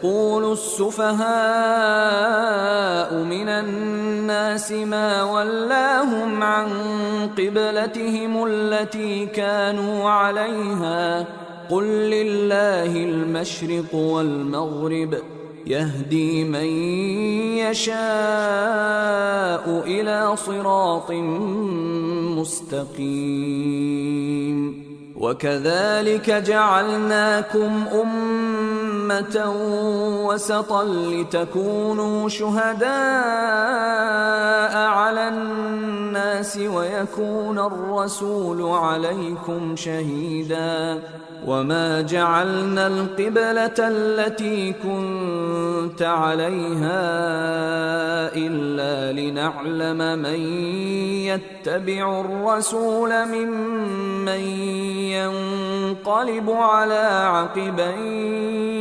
سيقول السفهاء من الناس ما ولاهم عن قبلتهم التي كانوا عليها قل لله المشرق والمغرب يهدي من يشاء إلى صراط مستقيم وكذلك جعلناكم أمة وسطا لتكونوا شهداء على الناس ويكون الرسول عليكم شهيدا وما جعلنا القبلة التي كنت عليها إلا لنعلم من يتبع الرسول ممن ينقلب على عقبيه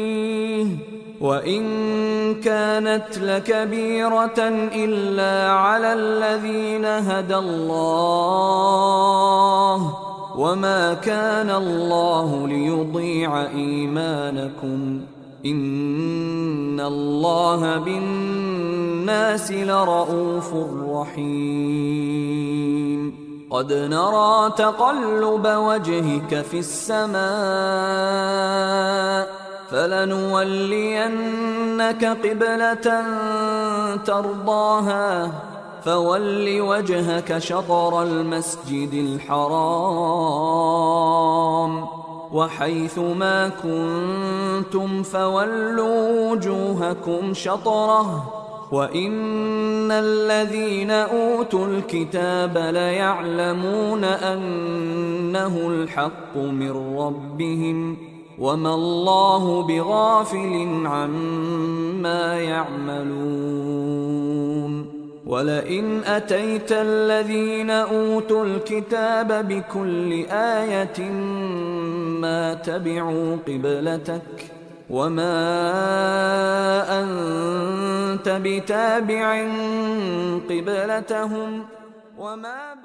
وإن كانت لكبيرة إلا على الذين هدى الله وما كان الله ليضيع إيمانكم إن الله بالناس لرءوف رحيم قد نرى تقلب وجهك في السماء فلنولينك قبلة ترضاها فول وجهك شطر المسجد الحرام وحيث ما كنتم فولوا وجوهكم شطره وإن الذين أوتوا الكتاب ليعلمون أنه الحق من ربهم وما الله بغافل عما يعملون ولئن أتيت الذين أوتوا الكتاب بكل آية ما تبعوا قبلتك وما أنت بتابع قبلتهم وما